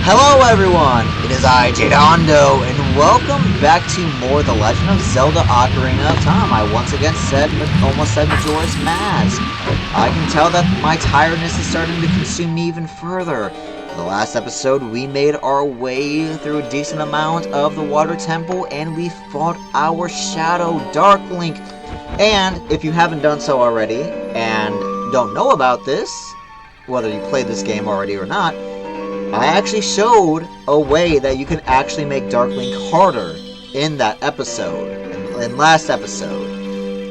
Hello everyone, it is I, Jadondo, and welcome back to more The Legend of Zelda Ocarina of Time. I once again almost said Majora's Mask. I can tell that my tiredness is starting to consume me even further. In the last episode, we made our way through a decent amount of the Water Temple, and we fought our Shadow Dark Link. And if you haven't done so already, and don't know about this, whether you played this game already or not, I actually showed a way that you can actually make Dark Link harder in that episode, in last episode.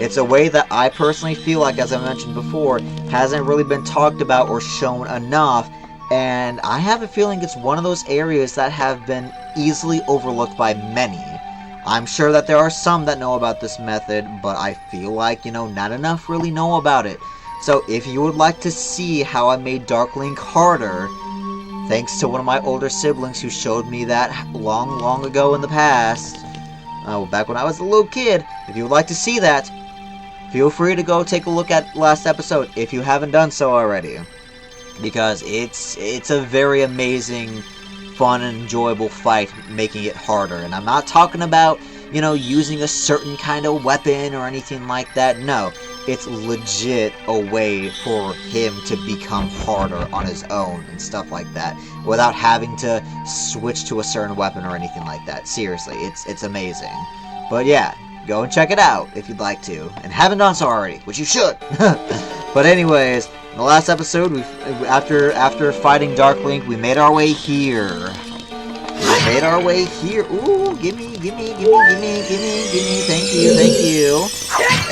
It's a way that I personally feel like, as I mentioned before, hasn't really been talked about or shown enough, and I have a feeling it's one of those areas that have been easily overlooked by many. I'm sure that there are some that know about this method, but I feel like, not enough really know about it. So if you would like to see how I made Dark Link harder, thanks to one of my older siblings who showed me that long ago in the past, back when I was a little kid, if you would like to see that, feel free to go take a look at last episode if you haven't done so already. Because it's a very amazing, fun, and enjoyable fight, making it harder. And I'm not talking about, using a certain kind of weapon or anything like that. No, it's legit a way for him to become harder on his own and stuff like that, without having to switch to a certain weapon or anything like that. Seriously, it's amazing. But yeah, go and check it out if you'd like to, and haven't done so already, which you should. But anyways, in the last episode, after fighting Dark Link, we made our way here. Ooh, gimme. Thank you.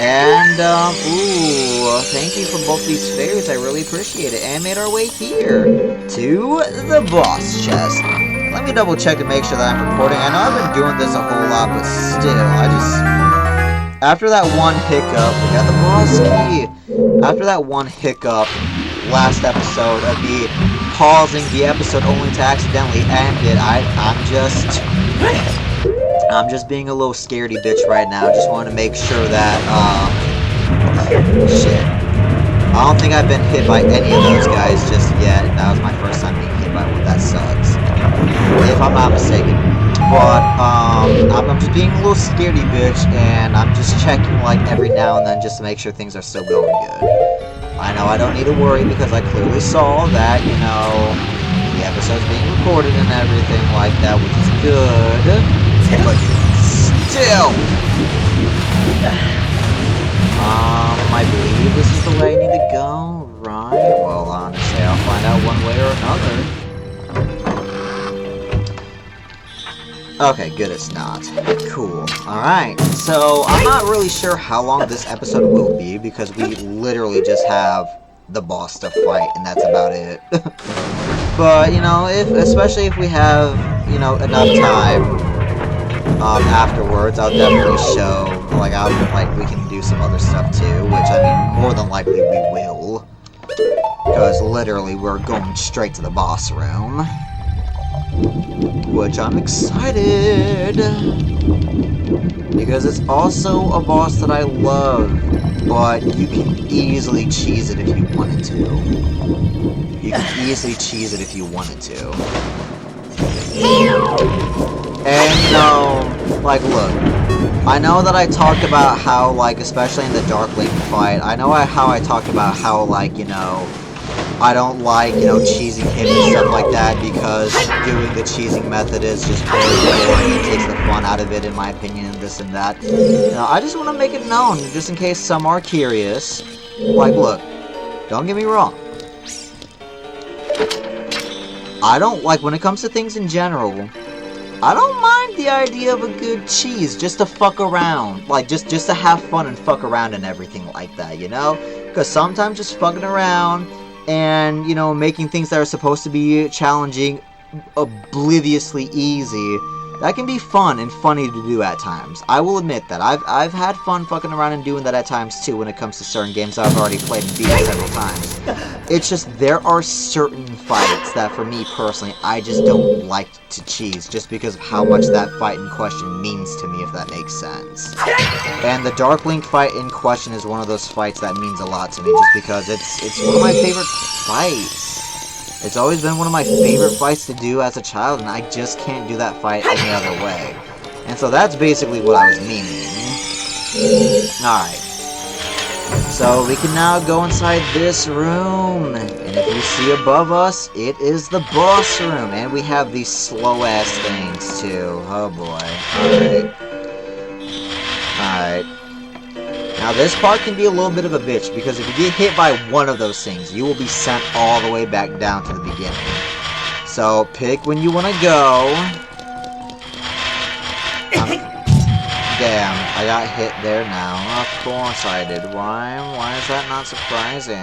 And, ooh, thank you for both these fairies. I really appreciate it. And made our way here to the boss chest. Let me double check to make sure that I'm recording. I know I've been doing this a whole lot, but still, after that one hiccup, we got the boss key. After that one hiccup last episode of me pausing the episode only to accidentally end it, I'm just being a little scaredy bitch right now. Just want to make sure that, shit. I don't think I've been hit by any of those guys just yet. That was my first time being hit by one. That sucks. If I'm not mistaken. But, I'm just being a little scaredy bitch, and I'm just checking, every now and then just to make sure things are still going good. I know I don't need to worry because I clearly saw that, the episode's being recorded and everything like that, which is good. But still, I believe this is the way I need to go, right? Well, honestly, I'll find out one way or another. Okay, good, it's not. Cool. Alright, so I'm not really sure how long this episode will be, because we literally just have the boss to fight, and that's about it. But, especially if we have, enough time, afterwards, I'll definitely show, we can do some other stuff too, which, more than likely we will. Because, literally, we're going straight to the boss room. Which I'm excited, because it's also a boss that I love, but you can easily cheese it if you wanted to. And, look, I know that I talked about how, especially in the Dark Link fight, I talked about how, I don't like, cheesing him and stuff like that, because doing the cheesing method is just very boring. It takes the fun out of it, in my opinion, and this and that. I just want to make it known, just in case some are curious. Look, don't get me wrong. I don't, when it comes to things in general, I don't mind the idea of a good cheese, just to fuck around. Just to have fun and fuck around and everything like that, Because sometimes just fucking around and, making things that are supposed to be challenging obliviously easy, that can be fun and funny to do at times. I will admit that. I've had fun fucking around and doing that at times too when it comes to certain games I've already played and beaten several times. It's just, there are certain fights that for me personally, I just don't like to cheese, just because of how much that fight in question means to me, if that makes sense. And the Dark Link fight in question is one of those fights that means a lot to me, just because it's one of my favorite fights. It's always been one of my favorite fights to do as a child, and I just can't do that fight any other way. And so that's basically what I was meaning. Alright. So we can now go inside this room. And if you see above us, it is the boss room. And we have these slow-ass things, too. Oh, boy. Alright. Now, this part can be a little bit of a bitch, because if you get hit by one of those things, you will be sent all the way back down to the beginning. So, pick when you want to go. Damn, I got hit there now. Of course I did. Why is that not surprising?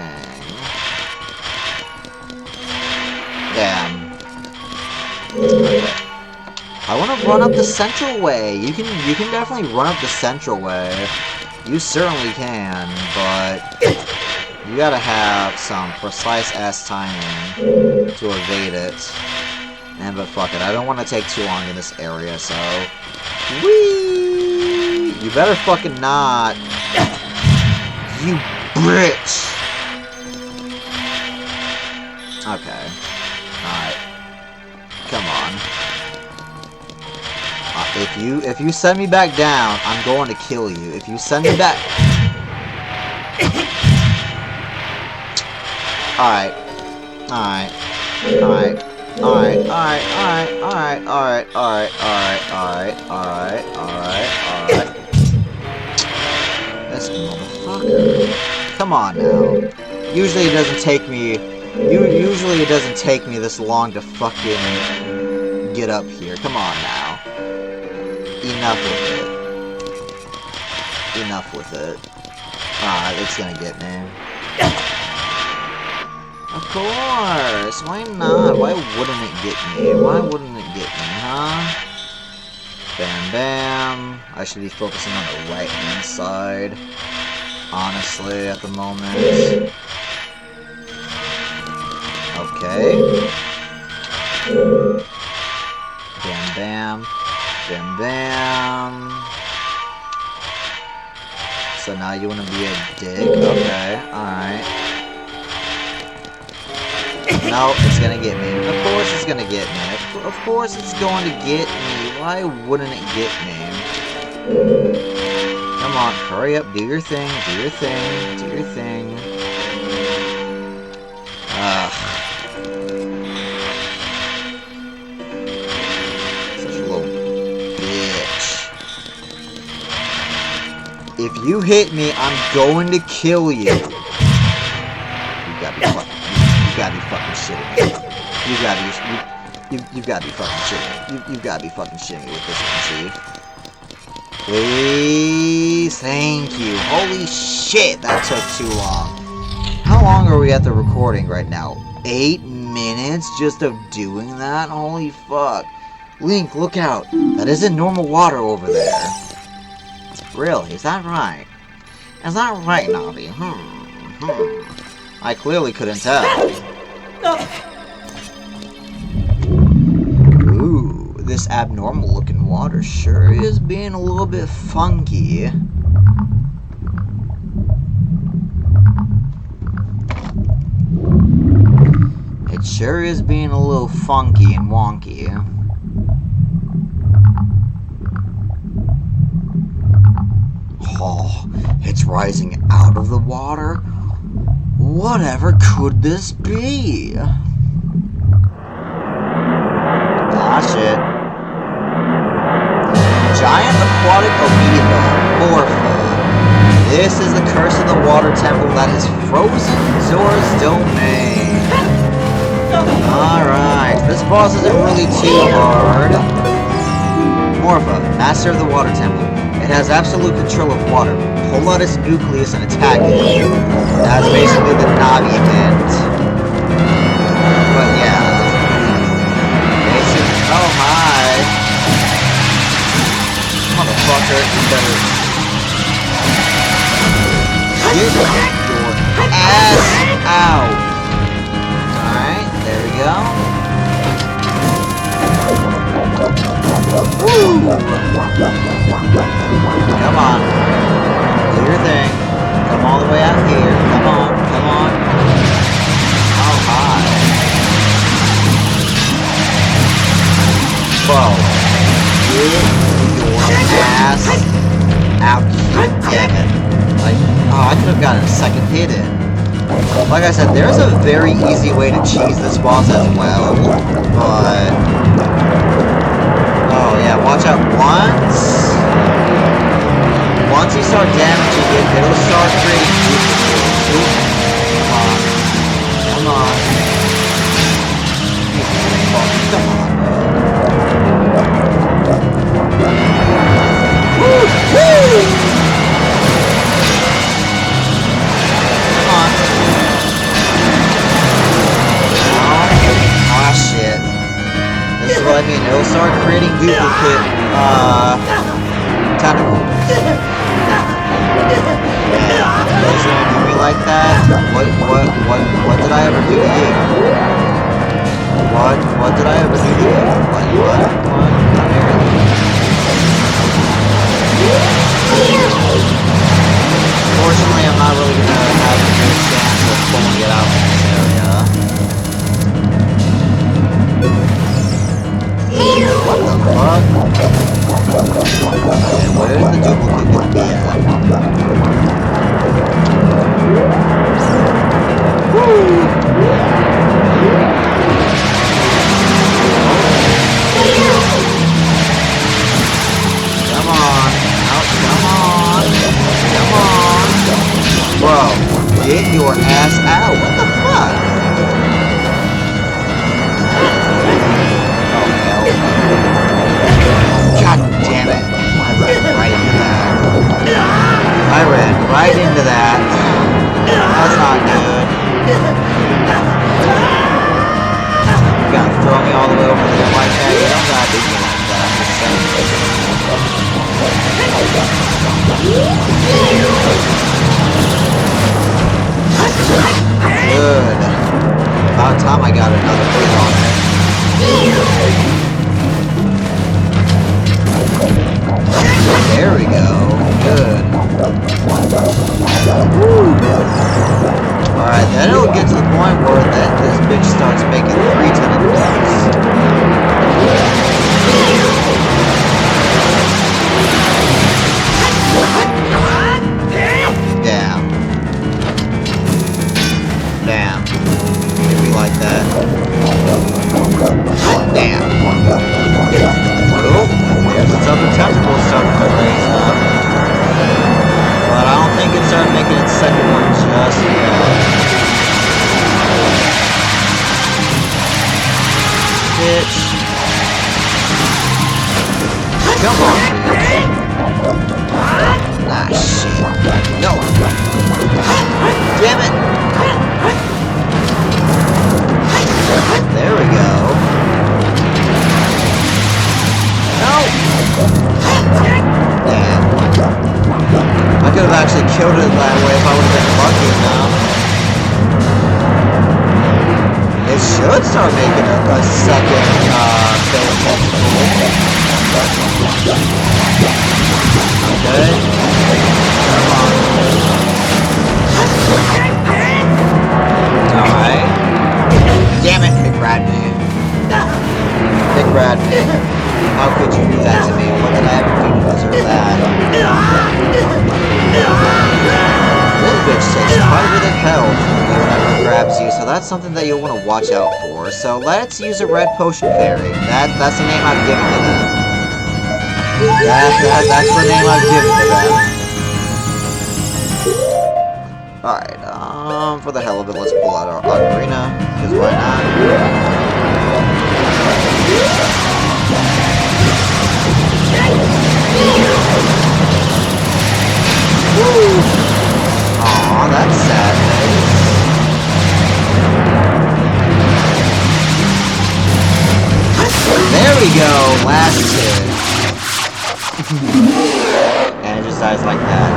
Damn. Okay. I want to run up the central way. You can definitely run up the central way. You certainly can, but you gotta have some precise-ass timing to evade it. But fuck it, I don't want to take too long in this area, so... Whee! You better fucking not. You bitch! Okay. Alright. Come on. If you send me back down, I'm going to kill you. If you send me back... Alright. Alright. Alright. Alright, alright, alright, alright, alright, alright, alright, alright, alright, alright. This motherfucker. Come on now. Usually it doesn't take me... Usually it doesn't take me this long to fucking get up here. Come on now. Enough with it. Enough with it. Ah, it's gonna get me. Of course! Why not? Why wouldn't it get me? Why wouldn't it get me, huh? Bam bam. I should be focusing on the right-hand side. Honestly, at the moment. Okay. Bam bam. Bam bam. So now you wanna be a dick? Okay, alright. No, it's gonna get me. Of course it's gonna get me. Of course it's going to get me. Why wouldn't it get me? Come on, hurry up, do your thing, do your thing, do your thing. Ugh. Such a little bitch. If you hit me, I'm going to kill you. You gotta be fucking... You gotta be fucking shitting me. You gotta be fucking shitting me. You've gotta be fucking shitting me with this one, Chief. Please, thank you. Holy shit, that took too long. How long are we at the recording right now? 8 minutes just of doing that? Holy fuck. Link, look out. That isn't normal water over there. Really, is that right? Is that right, Navi? I clearly couldn't tell. Ooh, this abnormal-looking water sure is being a little bit funky. It sure is being a little funky and wonky. Oh, it's rising out of the water? Whatever could this be? Ah, shit. Giant aquatic Amoeba, Morpha. This is the curse of the water temple that has frozen Zora's domain. Alright, this boss isn't really too hard. Morpha, master of the water temple. It has absolute control of water. Pull out its nucleus and attack it. That's basically the Navi hint. But yeah. Basically, oh my. Motherfucker, you better get your ass out. Alright, there we go. Woo! Come on. Do your thing. Come all the way out here. Come on. Come on. Oh, hi. Bro, get your ass out here, damn it. Like, oh, I could have gotten a second hit in. Like I said, there's a very easy way to cheese this boss as well, but... Oh yeah, watch out. Once you start damaging it, it'll start creating duplicates. Come on. Come on. Woo! Woo! Come on. Ah, shit. This is what I mean. It'll start creating duplicate, tentacles. What's gonna do me like that? What did I ever do to you? What did I ever do to you? What? Fortunately, I'm not really gonna have a good chance of pulling it out from this area. What the fuck? And where's the duplicate gonna be at? Come on. Oh, come on. Come on. Bro, get your ass out. What the fuck? Oh, hell. God damn it. I ran right into that. I ran right into that. That's not good. You gotta throw me all the way over there like that. You don't gotta do me like that. I'm just saying. Good. About time I got another hit on it. There we go. Good. Alright, then it'll get to the point where then this bitch starts making 3 tentacles. Damn. Damn. Hit me like that. Damn. Oh, there's its other tentacles starting to raise up. But I don't think it started making its second one just yet. Bitch. Come on, bitch. Ah, shit. No. Damn it. There we go. No. Damn. I could have actually killed it that way if I would have been lucky enough. It should start making a second fatal tentacle. Okay. Come on. Alright. Damn it, Big Rat Man. Big Rat Man. How could you do that to me? What did I ever do to deserve that? This bitch takes quite a bit of health whenever it grabs you, so that's something that you'll want to watch out for. So let's use a red potion fairy. That's the name I've given to them. That's the name I've given to them. Alright, for the hell of it, let's pull out our Ocarina, because why not? Aw, that's sad, face. There we go, last hit. And it just dies like that.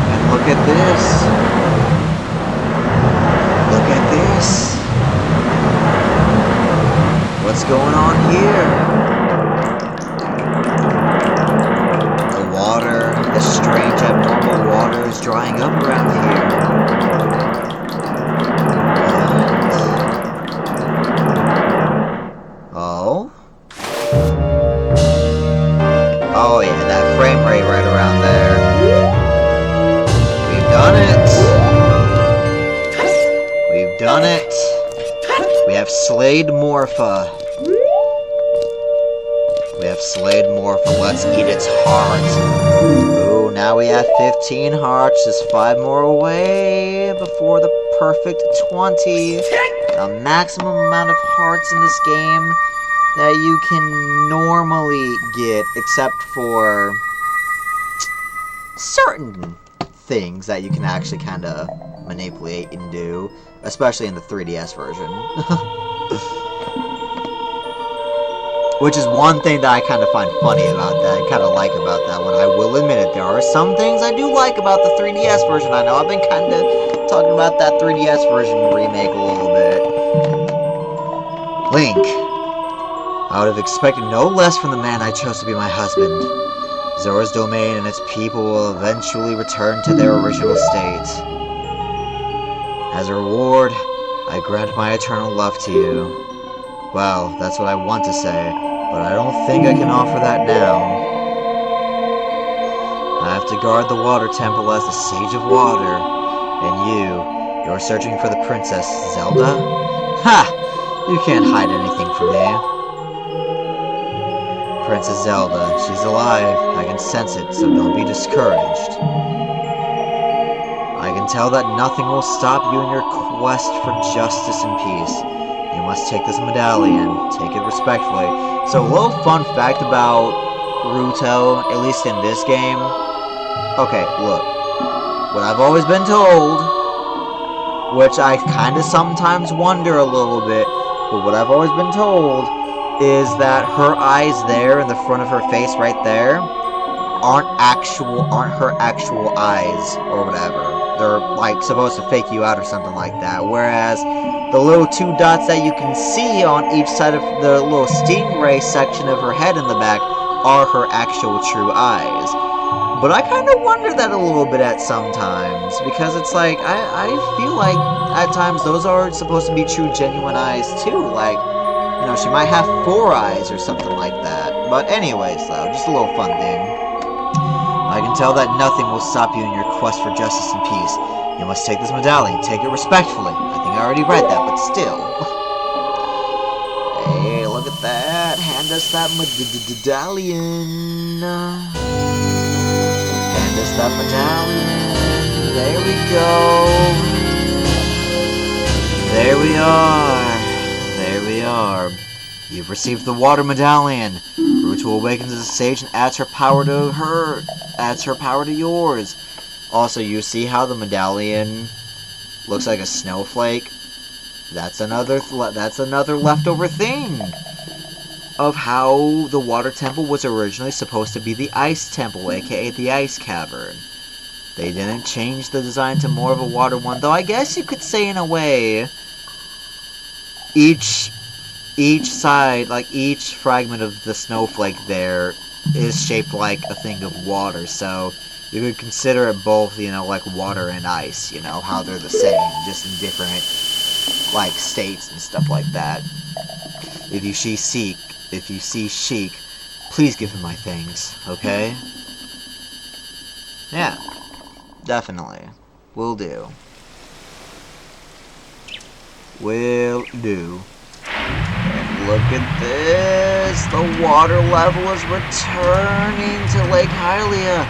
And look at this. Look at this. What's going on here? The water, the strange abnormal water is drying up around here. What? Oh? Morpha. We have slayed Morpha. Let's eat its heart. Ooh, now we have 15 hearts. Just 5 more away before the perfect 20. The maximum amount of hearts in this game that you can normally get, except for certain things that you can actually kind of manipulate and do, especially in the 3DS version. Which is one thing that I kind of find funny about that, I kind of like about that one. I will admit it, there are some things I do like about the 3DS version. I know I've been kind of talking about that 3DS version remake a little bit. Link. I would have expected no less from the man I chose to be my husband. Zora's domain and its people will eventually return to their original state. As a reward, I grant my eternal love to you. Well, that's what I want to say, but I don't think I can offer that now. I have to guard the water temple as the Sage of Water. And you're searching for the Princess Zelda? Ha! You can't hide anything from me. Princess Zelda, she's alive. I can sense it, so don't be discouraged. I can tell that nothing will stop you in your quest for justice and peace. You must take this medallion. Take it respectfully. So a little fun fact about Ruto, at least in this game. Okay, look. What I've always been told, which I kind of sometimes wonder a little bit, but what I've always been told is that her eyes there in the front of her face right there aren't her actual eyes or whatever. They're like supposed to fake you out or something like that. Whereas the little 2 dots that you can see on each side of the little stingray section of her head in the back are her actual true eyes. But I kind of wonder that a little bit at sometimes, because it's like, I feel like at times those are supposed to be true, genuine eyes too. Like, you know, she might have 4 eyes or something like that. But anyways, though, just a little fun thing. I can tell that nothing will stop you in your quest for justice and peace. You must take this medallion. Take it respectfully. I think I already read that, but still. Hey, look at that. Hand us that medallion. Hand us that medallion. There we go. There we are. There we are. You've received the water medallion. Ruto awakens as a sage and adds her power to yours. Also, you see how the medallion looks like a snowflake? That's another leftover thing of how the water temple was originally supposed to be the ice temple, aka the ice cavern. They didn't change the design to more of a water one, though I guess you could say in a way each side, like each fragment of the snowflake there is shaped like a thing of water, so you could consider it both, you know, like water and ice, you know, how they're the same, just in different, like, states and stuff like that. If you see Sheik, please give him my thanks, okay? Yeah, definitely. Will do. Will do. Look at this! The water level is returning to Lake Hylia.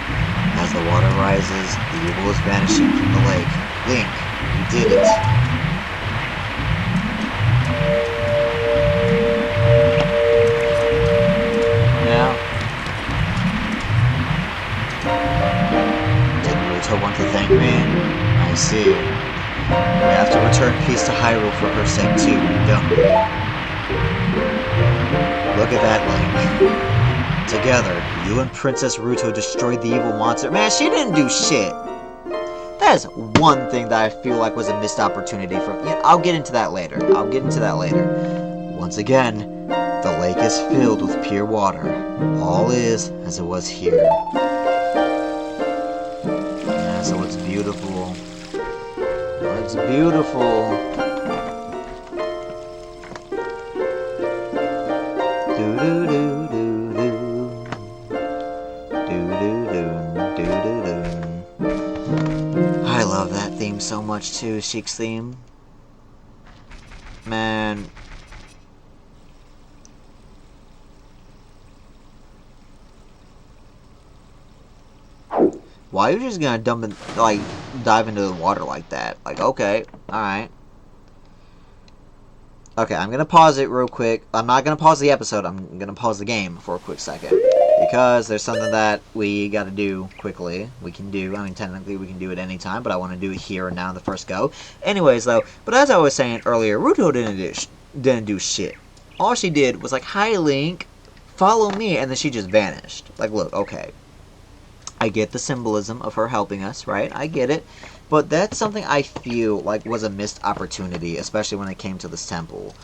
As the water rises, the evil is vanishing from the lake. Link, you did it. Yeah. Did Ruto want to thank me? I see. We have to return peace to Hyrule for her sake too, don't we? Look at that, Link. Together, you and Princess Ruto destroyed the evil monster. Man, she didn't do shit. That is one thing that I feel like was a missed opportunity from... Yeah, I'll get into that later. Once again, the lake is filled with pure water. All is as it was here. Yeah, so it's beautiful. It's beautiful. I love that theme so much too, Sheik's theme. Man, Why are you just gonna dump it, like, dive into the water like that? Like, okay, alright. Okay, I'm gonna pause it real quick. I'm not gonna pause the episode, I'm gonna pause the game for a quick second. Because there's something that we gotta do quickly. We can do, I mean, technically we can do it anytime, but I want to do it here and now in the first go. Anyways, though, but as I was saying earlier, Ruto didn't do shit. All she did was like, hi, Link, follow me, and then she just vanished. Like, look, okay. I get the symbolism of her helping us, right? I get it. But that's something I feel like was a missed opportunity, especially when it came to this temple.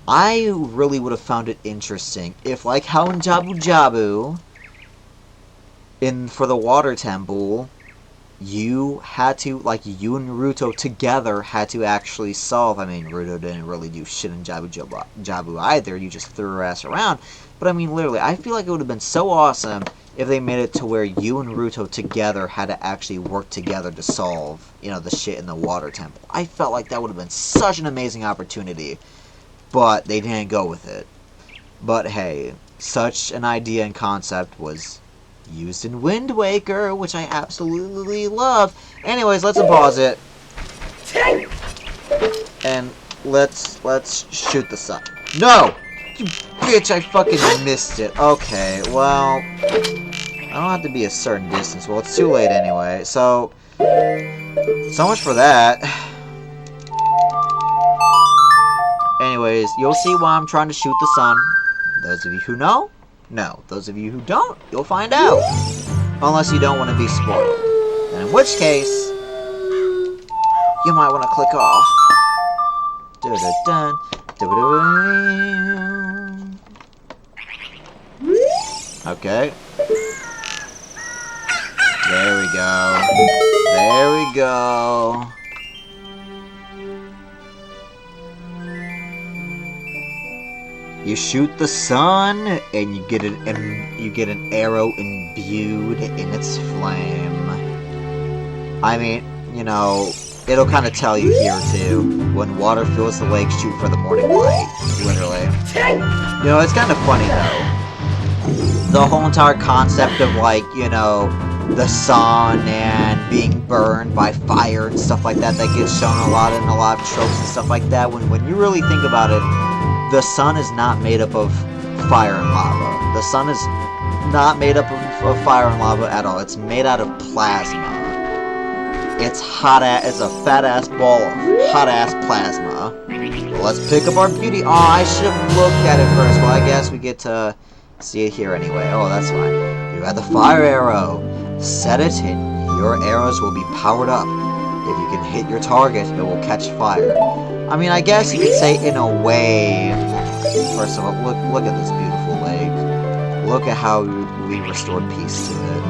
I really would have found it interesting if, like how in Jabu Jabu, for the water temple, you had to, like, you and Naruto together had to actually solve. I mean, Naruto didn't really do shit in Jabu either. You just threw her ass around. But I mean, literally, I feel like it would have been so awesome if they made it to where you and Naruto together had to actually work together to solve, you know, the shit in the water temple. I felt like that would have been such an amazing opportunity, but they didn't go with it. But hey, such an idea and concept was used in Wind Waker, which I absolutely love. Anyways, let's unpause it. And let's shoot the sun. No! You bitch, I fucking missed it. Okay, well, I don't have to be a certain distance. Well, it's too late anyway. So much for that. Anyways, you'll see why I'm trying to shoot the sun. Those of you who know, know. Those of you who don't, you'll find out. Unless you don't want to be spoiled. And in which case, you might want to click off. Da-da-dun. Okay. There we go. There we go. You shoot the sun, and you get an arrow imbued in its flame. I mean, you know, it'll kind of tell you here too. When water fills the lake, shoot for the morning light. Literally. You know, it's kind of funny though. The whole entire concept of, like, you know, the sun and being burned by fire and stuff like that gets shown a lot in a lot of tropes and stuff like that. When you really think about it, the sun is not made up of fire and lava. The sun is not made up of fire and lava at all. It's made out of plasma. It's it's a fat ass ball of hot ass plasma. Well, let's pick up our beauty. Oh, I should have looked at it first. Well, I guess we get to see it here anyway. Oh, that's fine. You got the fire arrow. Set it and your arrows will be powered up. If you can hit your target, it will catch fire. I mean, I guess you could say in a way. First of all, look at this beautiful lake. Look at how we restored peace to it.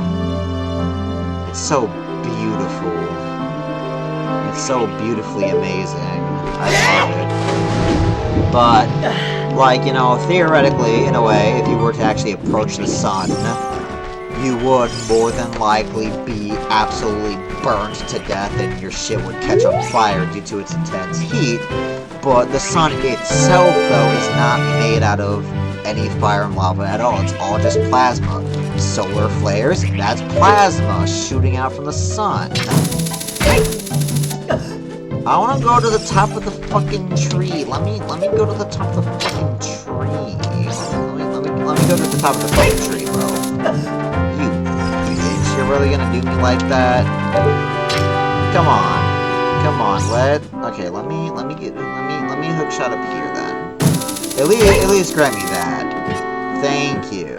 It's so beautiful. It's so beautifully amazing. I love it. But, like, you know, theoretically, in a way, if you were to actually approach the sun, you would more than likely be absolutely burned to death and your shit would catch on fire due to its intense heat. But the sun itself, though, is not made out of any fire and lava at all. It's all just plasma. Solar flares, that's plasma shooting out from the sun. I want to go to the top of the fucking tree. Let me go to the top of the fucking tree. Let me go to the top of the fucking tree, bro. You bitch, you're really gonna do me like that? Come on, okay, let me hook shot up here then. At least grant me that. Thank you.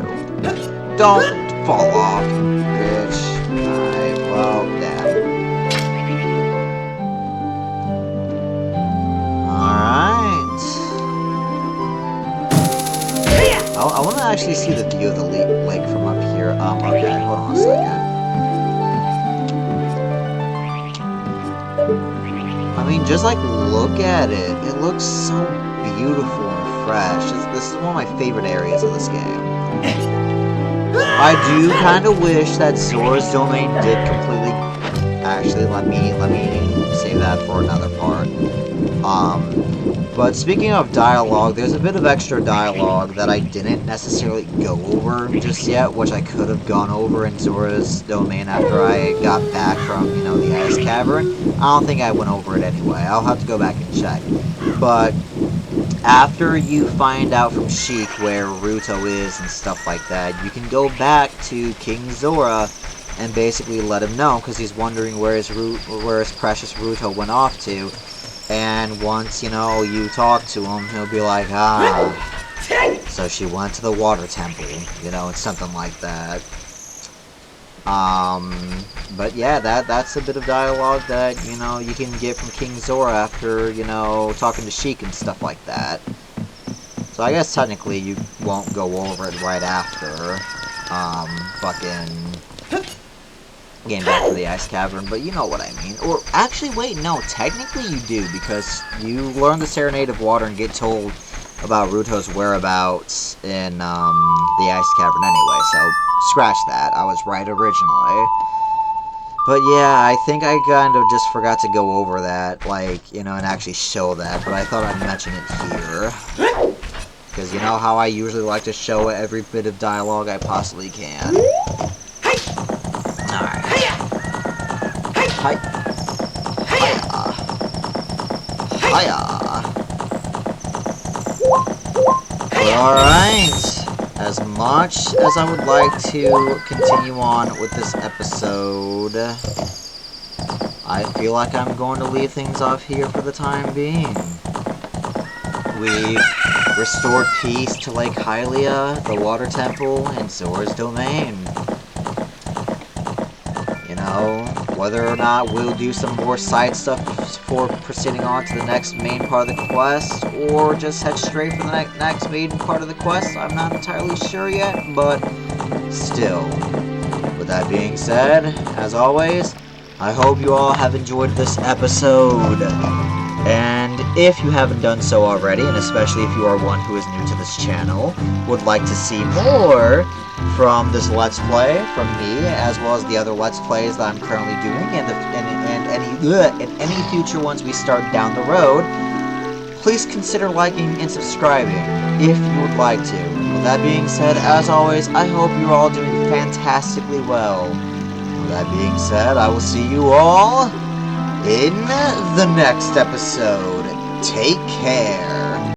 Don't fall off, bitch. Alright, well, damn. Alright. I want to actually see the view of the lake from up here. Okay, hold on a second. I mean, just, like, look at it. It looks so beautiful and fresh. This is one of my favorite areas of this game. I do kind of wish that Zora's domain did completely... Actually, let me save that for another part. But speaking of dialogue, there's a bit of extra dialogue that I didn't necessarily go over just yet, which I could have gone over in Zora's domain after I got back from, you know, the ice cavern. I don't think I went over it anyway. I'll have to go back and check. But after you find out from Sheik where Ruto is and stuff like that, you can go back to King Zora and basically let him know, because he's wondering where his precious Ruto went off to. And once, you know, you talk to him, he'll be like, so she went to the water temple, you know, it's something like that. But yeah, that's a bit of dialogue that, you know, you can get from King Zora after, you know, talking to Sheik and stuff like that. So I guess technically you won't go over it right after, fucking getting back to the ice cavern, but you know what I mean. Or, actually, wait, no, technically you do, because you learn the Serenade of Water and get told about Ruto's whereabouts in, the ice cavern anyway, so scratch that. I was right originally. But yeah, I think I kind of just forgot to go over that, like, you know, and actually show that, but I thought I'd mention it here. Because you know how I usually like to show every bit of dialogue I possibly can. Alright. Hi. Hiya. Alright. As much as I would like to continue on with this episode, I feel like I'm going to leave things off here for the time being. We've restored peace to Lake Hylia, the water temple, and Zora's domain. You know, whether or not we'll do some more side stuff before proceeding on to the next main part of the quest, or just head straight for the next main part of the quest, I'm not entirely sure yet, but still. With that being said, as always, I hope you all have enjoyed this episode. And if you haven't done so already, and especially if you are one who is new to this channel, would like to see more from this Let's Play, from me, as well as the other Let's Plays that I'm currently doing, and any future ones we start down the road, please consider liking and subscribing, if you would like to. With that being said, as always, I hope you're all doing fantastically well. With that being said, I will see you all in the next episode. Take care.